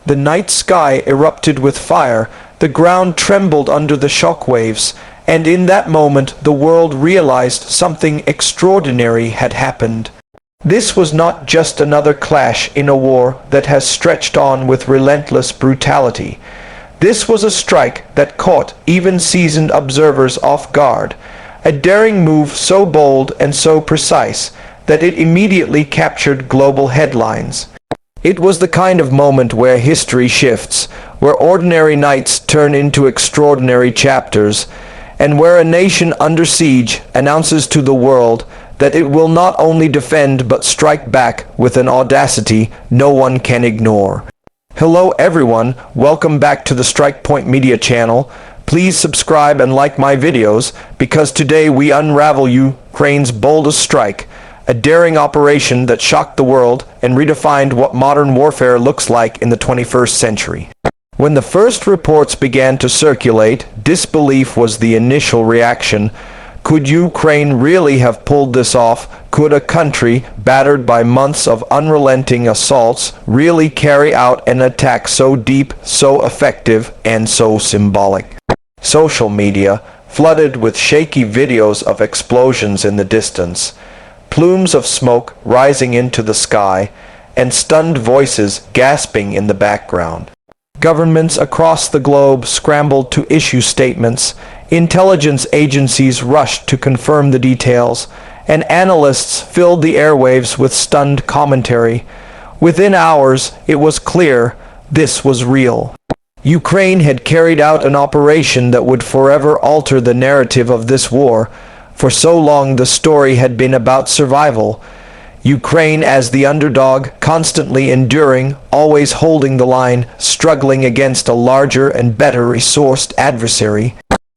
The night sky erupted with fire, the ground trembled under the shock waves, and in that moment the world realized something extraordinary had happened. This was not just another clash in a war that has stretched on with relentless brutality. This was a strike that caught even seasoned observers off guard, a daring move so bold and so precise that it immediately captured global headlines. It was the kind of moment where history shifts, where ordinary nights turn into extraordinary chapters, and where a nation under siege announces to the world that it will not only defend but strike back with an audacity no one can ignore. Hello everyone, welcome back to the Strike Point Media channel. Please subscribe and like my videos, because today we unravel Ukraine's boldest strike, a daring operation that shocked the world and redefined what modern warfare looks like in the 21st century. When the first reports began to circulate, disbelief was the initial reaction. Could Ukraine really have pulled this off? Could a country, battered by months of unrelenting assaults, really carry out an attack so deep, so effective, and so symbolic? Social media, flooded with shaky videos of explosions in the distance, plumes of smoke rising into the sky, and stunned voices gasping in the background. Governments across the globe scrambled to issue statements, intelligence agencies rushed to confirm the details, and analysts filled the airwaves with stunned commentary. Within hours, it was clear this was real. Ukraine had carried out an operation that would forever alter the narrative of this war. For so long the story had been about survival. Ukraine as the underdog, constantly enduring, always holding the line, struggling against a larger and better resourced adversary.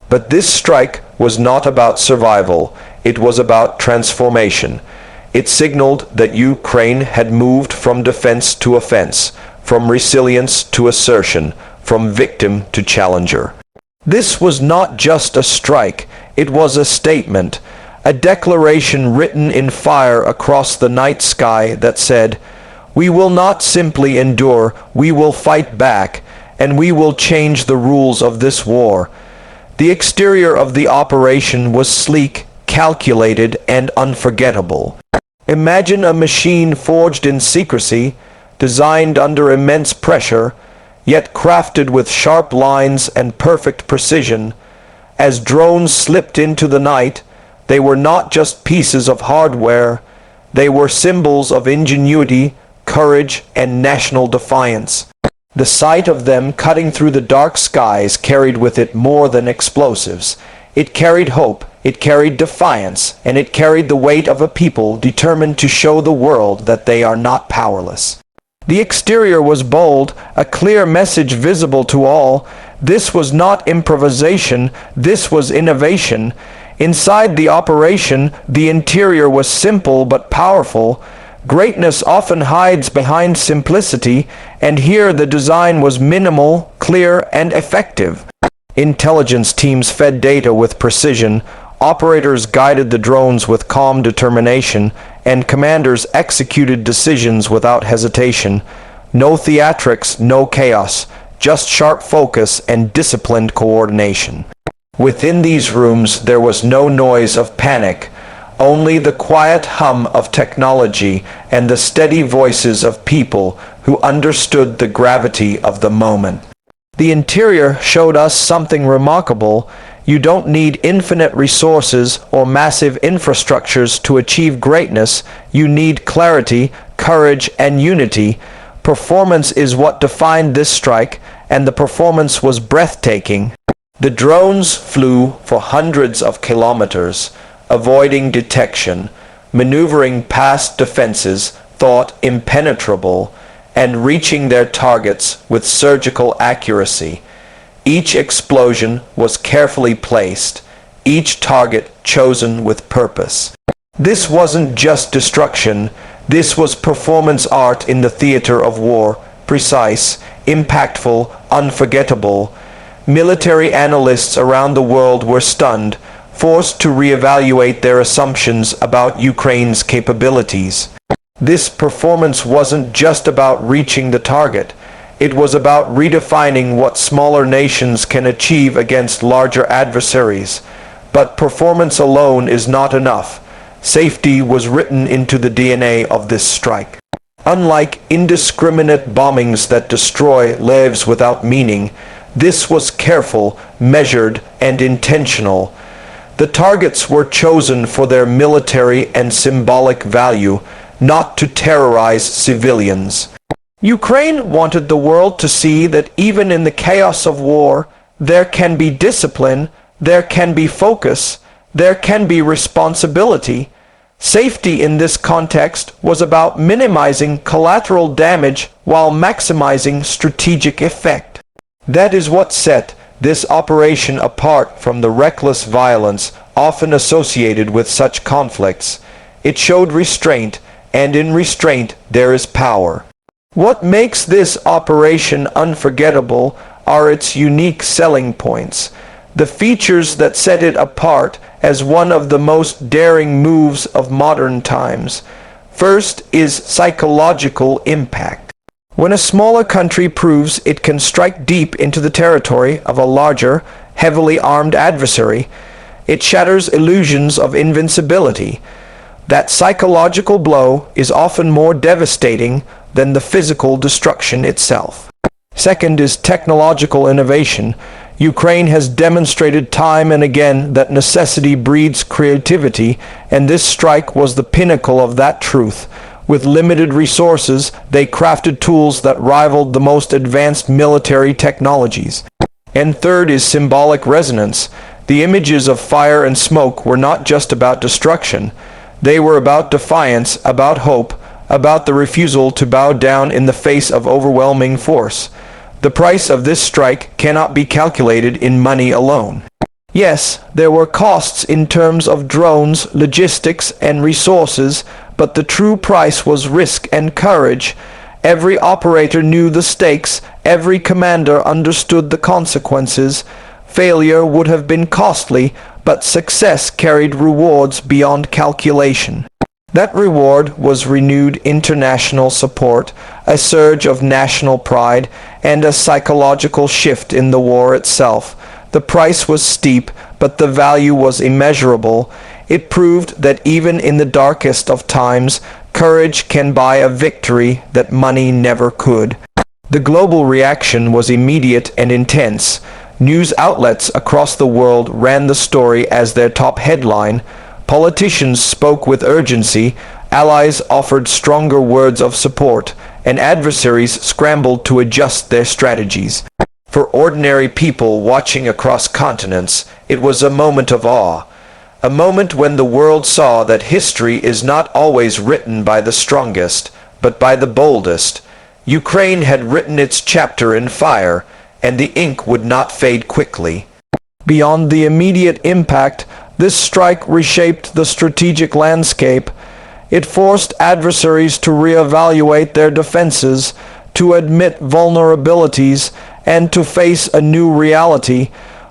But this strike was not about survival, it was about transformation. It signaled that Ukraine had moved from defense to offense, from resilience to assertion, from victim to challenger. This was not just a strike, it was a statement, a declaration written in fire across the night sky that said, "We will not simply endure, we will fight back, and we will change the rules of this war." The exterior of the operation was sleek, calculated, and unforgettable. Imagine a machine forged in secrecy, designed under immense pressure, yet crafted with sharp lines and perfect precision. As drones slipped into the night, they were not just pieces of hardware, they were symbols of ingenuity, courage, and national defiance. The sight of them cutting through the dark skies carried with it more than explosives. It carried hope, it carried defiance, and it carried the weight of a people determined to show the world that they are not powerless. The exterior was bold, a clear message visible to all. This was not improvisation, this was innovation. Inside the operation, the interior was simple but powerful. Greatness often hides behind simplicity, and here the design was minimal, clear, and effective. Intelligence teams fed data with precision, operators guided the drones with calm determination, and commanders executed decisions without hesitation. No theatrics, no chaos, just sharp focus and disciplined coordination. Within these rooms there was no noise of panic, only the quiet hum of technology and the steady voices of people who understood the gravity of the moment. The interior showed us something remarkable. You don't need infinite resources or massive infrastructures to achieve greatness. You need clarity, courage, and unity. Performance is what defined this strike, and the performance was breathtaking. The drones flew for hundreds of kilometers, avoiding detection, maneuvering past defenses thought impenetrable, and reaching their targets with surgical accuracy. Each explosion was carefully placed, each target chosen with purpose. This wasn't just destruction, this was performance art in the theater of war, precise, impactful, unforgettable. Military analysts around the world were stunned, forced to reevaluate their assumptions about Ukraine's capabilities. This performance wasn't just about reaching the target, It was about redefining what smaller nations can achieve against larger adversaries. But performance alone is not enough. Safety was written into the DNA of this strike. Unlike indiscriminate bombings that destroy lives without meaning, this was careful, measured, and intentional. The targets were chosen for their military and symbolic value, not to terrorize civilians. Ukraine wanted the world to see that even in the chaos of war, there can be discipline, there can be focus, there can be responsibility. Safety in this context was about minimizing collateral damage while maximizing strategic effect. That is what set this operation apart from the reckless violence often associated with such conflicts. It showed restraint, and in restraint there is power. What makes this operation unforgettable are its unique selling points, the features that set it apart as one of the most daring moves of modern times. First is psychological impact. When a smaller country proves it can strike deep into the territory of a larger, heavily armed adversary, it shatters illusions of invincibility. That psychological blow is often more devastating than the physical destruction itself. Second is technological innovation. Ukraine has demonstrated time and again that necessity breeds creativity, and this strike was the pinnacle of that truth. With limited resources, they crafted tools that rivaled the most advanced military technologies. And third is symbolic resonance. The images of fire and smoke were not just about destruction. They were about defiance, about hope, about the refusal to bow down in the face of overwhelming force. The price of this strike cannot be calculated in money alone. Yes, there were costs in terms of drones, logistics, and resources, but the true price was risk and courage. Every operator knew the stakes, every commander understood the consequences. Failure would have been costly, but success carried rewards beyond calculation. That reward was renewed international support, a surge of national pride, and a psychological shift in the war itself. The price was steep, but the value was immeasurable. It proved that even in the darkest of times, courage can buy a victory that money never could. The global reaction was immediate and intense. News outlets across the world ran the story as their top headline. Politicians spoke with urgency, allies offered stronger words of support, and adversaries scrambled to adjust their strategies. For ordinary people watching across continents, it was a moment of awe, a moment when the world saw that history is not always written by the strongest, but by the boldest. Ukraine had written its chapter in fire, and the ink would not fade quickly. Beyond the immediate impact, this strike reshaped the strategic landscape. It forced adversaries to reevaluate their defenses, to admit vulnerabilities, and to face a new reality.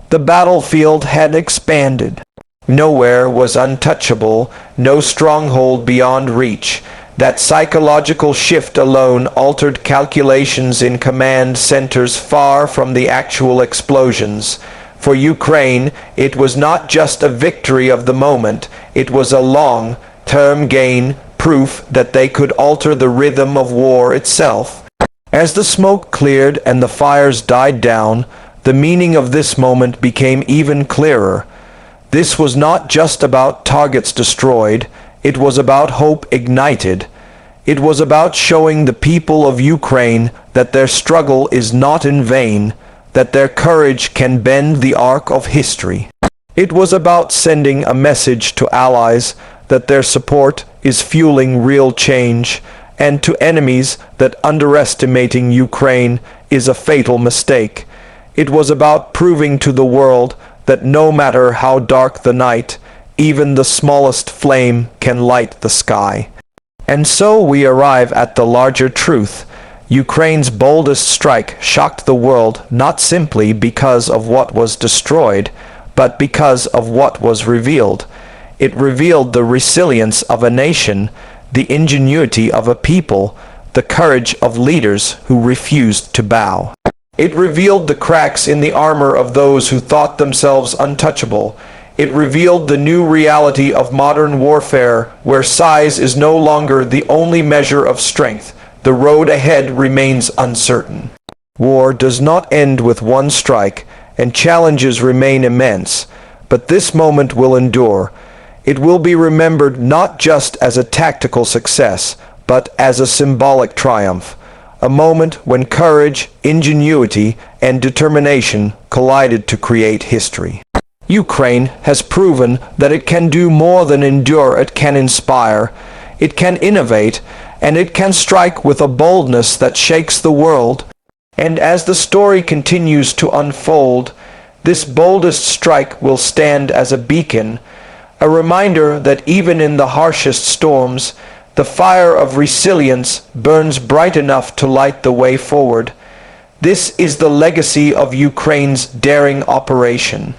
The battlefield had expanded. Nowhere was untouchable, no stronghold beyond reach. That psychological shift alone altered calculations in command centers far from the actual explosions. For Ukraine, it was not just a victory of the moment, it was a long-term gain, proof that they could alter the rhythm of war itself. As the smoke cleared and the fires died down, the meaning of this moment became even clearer. This was not just about targets destroyed, it was about hope ignited. It was about showing the people of Ukraine that their struggle is not in vain, that their courage can bend the arc of history. It was about sending a message to allies that their support is fueling real change, and to enemies that underestimating Ukraine is a fatal mistake. It was about proving to the world that no matter how dark the night, even the smallest flame can light the sky. And so we arrive at the larger truth. Ukraine's boldest strike shocked the world not simply because of what was destroyed, but because of what was revealed. It revealed the resilience of a nation, the ingenuity of a people, the courage of leaders who refused to bow. It revealed the cracks in the armor of those who thought themselves untouchable. It revealed the new reality of modern warfare, where size is no longer the only measure of strength. The road ahead remains uncertain. War does not end with one strike, and challenges remain immense, but this moment will endure. It will be remembered not just as a tactical success, but as a symbolic triumph, a moment when courage, ingenuity, and determination collided to create history. Ukraine has proven that it can do more than endure. It can inspire, it can innovate, and it can strike with a boldness that shakes the world. And as the story continues to unfold, this boldest strike will stand as a beacon, a reminder that even in the harshest storms, the fire of resilience burns bright enough to light the way forward. This is the legacy of Ukraine's daring operation.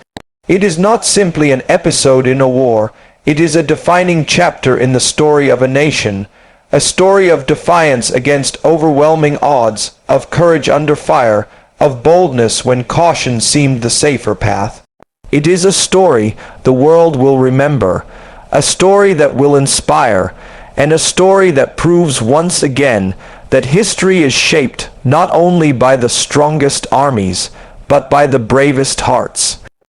It is not simply an episode in a war, it is a defining chapter in the story of a nation, a story of defiance against overwhelming odds, of courage under fire, of boldness when caution seemed the safer path. It is a story the world will remember, a story that will inspire, and a story that proves once again that history is shaped not only by the strongest armies, but by the bravest hearts.